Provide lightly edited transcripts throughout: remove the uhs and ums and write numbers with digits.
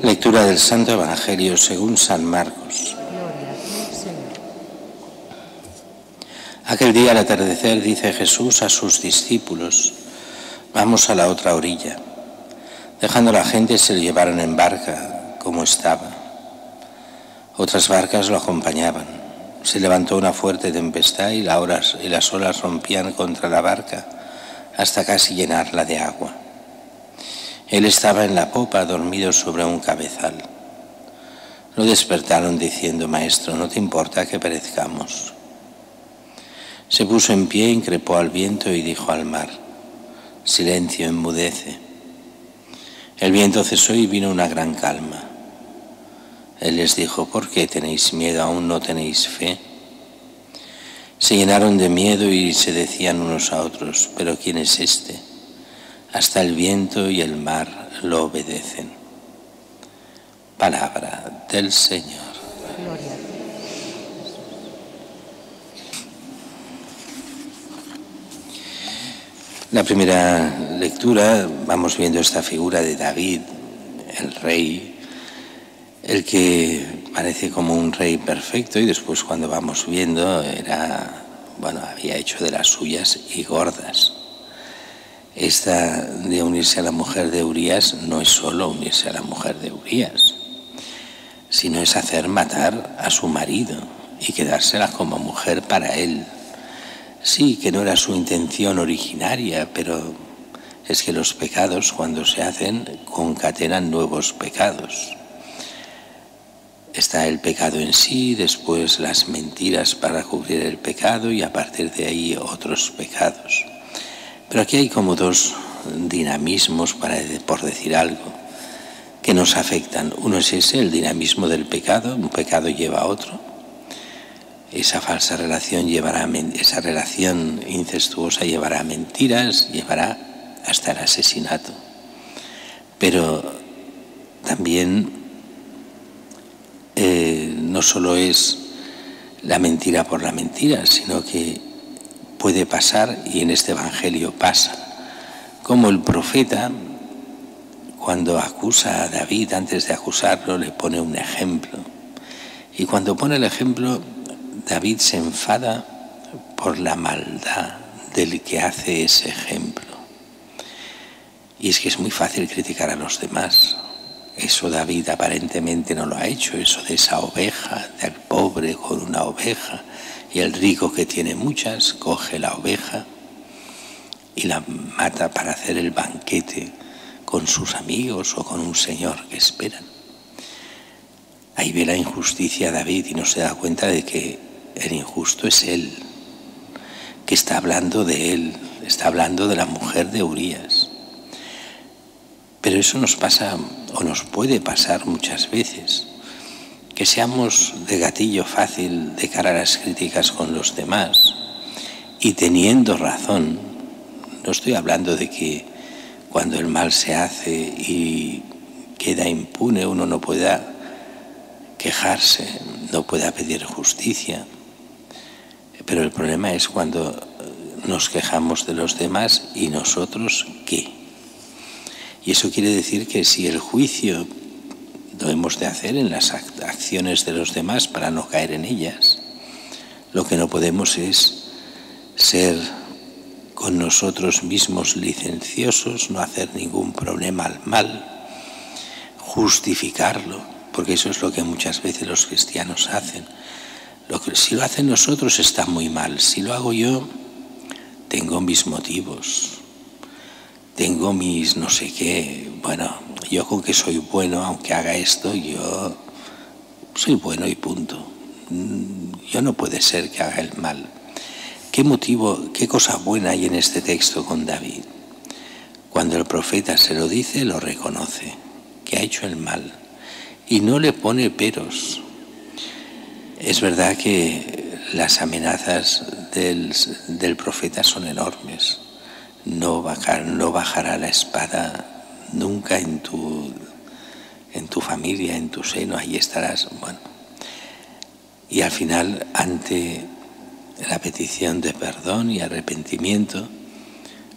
Lectura del Santo Evangelio según San Marcos. Gloria a ti, Señor. Aquel día al atardecer dice Jesús a sus discípulos: vamos a la otra orilla. Dejando a la gente se lo llevaron en barca, como estaba. Otras barcas lo acompañaban. Se levantó una fuerte tempestad y las olas rompían contra la barca hasta casi llenarla de agua. Él estaba en la popa, dormido sobre un cabezal. Lo despertaron diciendo: Maestro, ¿no te importa que perezcamos? Se puso en pie, increpó al viento y dijo al mar: Silencio, enmudece. El viento cesó y vino una gran calma. Él les dijo: ¿por qué tenéis miedo? ¿Aún no tenéis fe? Se llenaron de miedo y se decían unos a otros: ¿pero quién es este? Hasta el viento y el mar lo obedecen. Palabra del Señor. Gloria a ti. La primera lectura vamos viendo esta figura de David, el rey, el que parece como un rey perfecto, y después cuando vamos viendo había hecho de las suyas y gordas. Esta de unirse a la mujer de Urías no es solo unirse a la mujer de Urías, sino es hacer matar a su marido y quedársela como mujer para él. Sí, que no era su intención originaria, pero es que los pecados, cuando se hacen, concatenan nuevos pecados. Está el pecado en sí, después las mentiras para cubrir el pecado y a partir de ahí otros pecados. Pero aquí hay como dos dinamismos, por decir algo, que nos afectan. Uno es ese, el dinamismo del pecado, un pecado lleva a otro. Esa falsa relación esa relación incestuosa llevará a mentiras, llevará hasta el asesinato. Pero también no solo es la mentira por la mentira, sino que puede pasar, y en este Evangelio pasa, como el profeta, cuando acusa a David, antes de acusarlo, le pone un ejemplo. Y cuando pone el ejemplo, David se enfada por la maldad del que hace ese ejemplo. Y es que es muy fácil criticar a los demás. Eso David aparentemente no lo ha hecho, eso de esa oveja, del pobre con una oveja, y el rico que tiene muchas, coge la oveja y la mata para hacer el banquete con sus amigos o con un señor que esperan. Ahí ve la injusticia David y no se da cuenta de que el injusto es él, que está hablando de él, está hablando de la mujer de Urías. Pero eso nos pasa, o nos puede pasar muchas veces, que seamos de gatillo fácil de cara a las críticas con los demás, y teniendo razón. No estoy hablando de que cuando el mal se hace y queda impune uno no pueda quejarse, no pueda pedir justicia. Pero el problema es cuando nos quejamos de los demás y nosotros ¿qué? Y eso quiere decir que si el juicio lo hemos de hacer en las acciones de los demás para no caer en ellas, lo que no podemos es ser con nosotros mismos licenciosos, no hacer ningún problema al mal, justificarlo, porque eso es lo que muchas veces los cristianos hacen. Si lo hacen nosotros está muy mal, si lo hago yo, tengo mis motivos, tengo mis no sé qué. Bueno, yo con que soy bueno, aunque haga esto, yo soy bueno y punto. Yo no puede ser que haga el mal. ¿Qué motivo, qué cosa buena hay en este texto con David? Cuando el profeta se lo dice, lo reconoce, que ha hecho el mal, y no le pone peros. Es verdad que las amenazas del profeta son enormes. No bajará la espada nunca en tu familia, en tu seno, ahí estarás. Bueno, y al final, ante la petición de perdón y arrepentimiento,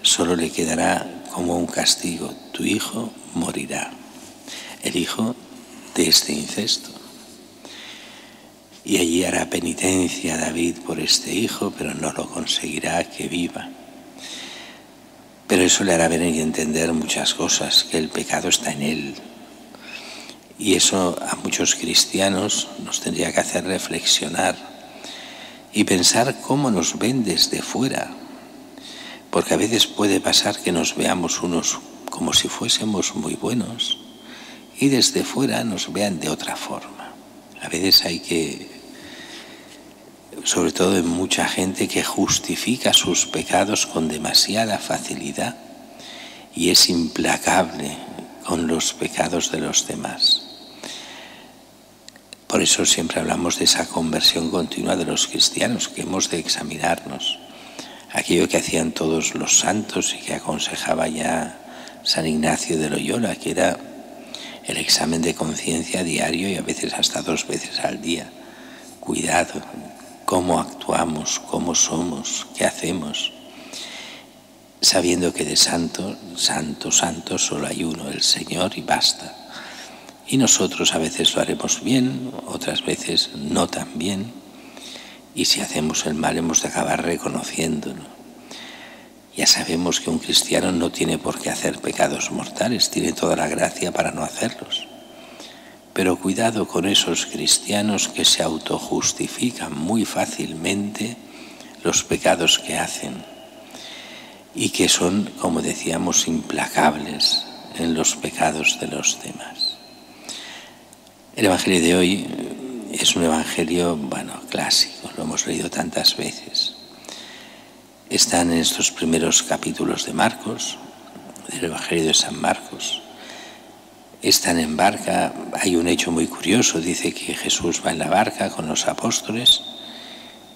solo le quedará como un castigo: tu hijo morirá. El hijo de este incesto. Y allí hará penitencia David por este hijo, pero no lo conseguirá que viva. Pero eso le hará ver y entender muchas cosas, que el pecado está en él. Y eso a muchos cristianos nos tendría que hacer reflexionar y pensar cómo nos ven desde fuera. Porque a veces puede pasar que nos veamos unos como si fuésemos muy buenos y desde fuera nos vean de otra forma. A veces hay que, sobre todo en mucha gente que justifica sus pecados con demasiada facilidad y es implacable con los pecados de los demás. Por eso siempre hablamos de esa conversión continua de los cristianos, que hemos de examinarnos. Aquello que hacían todos los santos y que aconsejaba ya San Ignacio de Loyola, que era el examen de conciencia diario y a veces hasta 2 veces al día. Cuidado, cómo actuamos, cómo somos, qué hacemos, sabiendo que de santo, santo, santo solo hay uno, el Señor, y basta. Y nosotros a veces lo haremos bien, otras veces no tan bien, y si hacemos el mal hemos de acabar reconociéndolo. Ya sabemos que un cristiano no tiene por qué hacer pecados mortales, tiene toda la gracia para no hacerlos. Pero cuidado con esos cristianos que se autojustifican muy fácilmente los pecados que hacen y que son, como decíamos, implacables en los pecados de los demás. El Evangelio de hoy es un Evangelio, clásico, lo hemos leído tantas veces. Están en estos primeros capítulos de Marcos, del Evangelio de San Marcos. Están en barca, hay un hecho muy curioso, dice que Jesús va en la barca con los apóstoles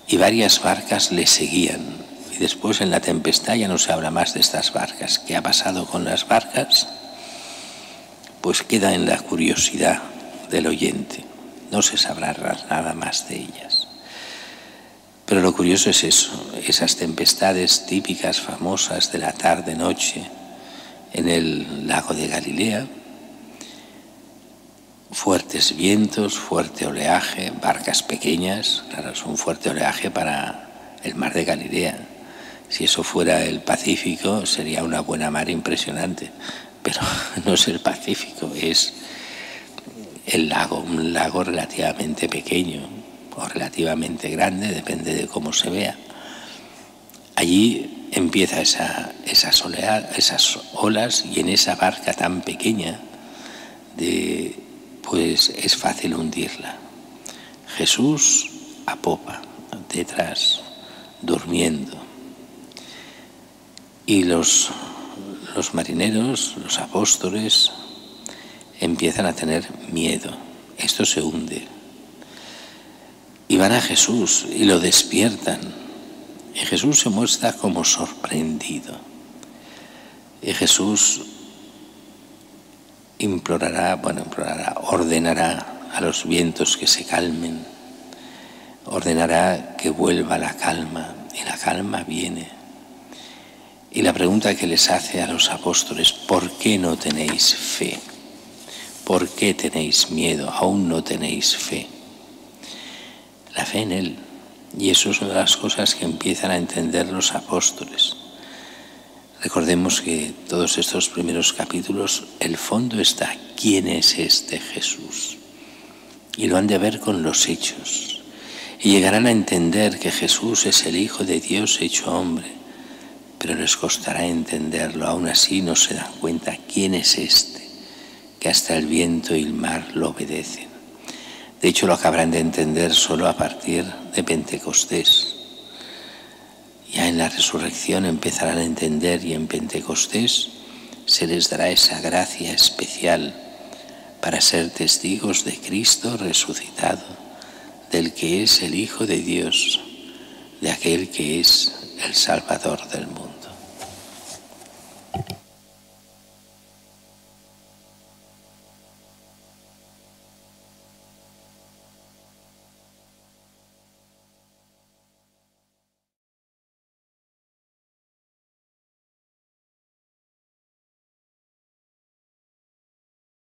y varias barcas le seguían. Y después en la tempestad ya no se habla más de estas barcas. ¿Qué ha pasado con las barcas? Pues queda en la curiosidad del oyente, no se sabrá nada más de ellas. Pero lo curioso es eso, esas tempestades típicas, famosas de la tarde-noche en el lago de Galilea, fuertes vientos, fuerte oleaje, barcas pequeñas, claro, es un fuerte oleaje para el mar de Galilea. Si eso fuera el Pacífico sería una buena mar impresionante, pero no es el Pacífico, es el lago, un lago relativamente pequeño o relativamente grande, depende de cómo se vea. Allí empieza esas olas y en esa barca tan pequeña pues es fácil hundirla. Jesús a popa, detrás, durmiendo. Y los marineros, los apóstoles, empiezan a tener miedo. Esto se hunde. Y van a Jesús y lo despiertan. Y Jesús se muestra como sorprendido. Y Jesús ordenará a los vientos que se calmen, ordenará que vuelva la calma, y la calma viene. Y la pregunta que les hace a los apóstoles: ¿por qué no tenéis fe? ¿Por qué tenéis miedo? ¿Aún no tenéis fe? La fe en Él. Y eso es una de las cosas que empiezan a entender los apóstoles. Recordemos que todos estos primeros capítulos, el fondo está: ¿quién es este Jesús? Y lo han de ver con los hechos. Y llegarán a entender que Jesús es el Hijo de Dios hecho hombre. Pero les costará entenderlo. Aún así no se dan cuenta quién es este, que hasta el viento y el mar lo obedecen. De hecho, lo acabarán de entender solo a partir de Pentecostés. Ya en la resurrección empezarán a entender, y en Pentecostés se les dará esa gracia especial para ser testigos de Cristo resucitado, del que es el Hijo de Dios, de aquel que es el Salvador del mundo.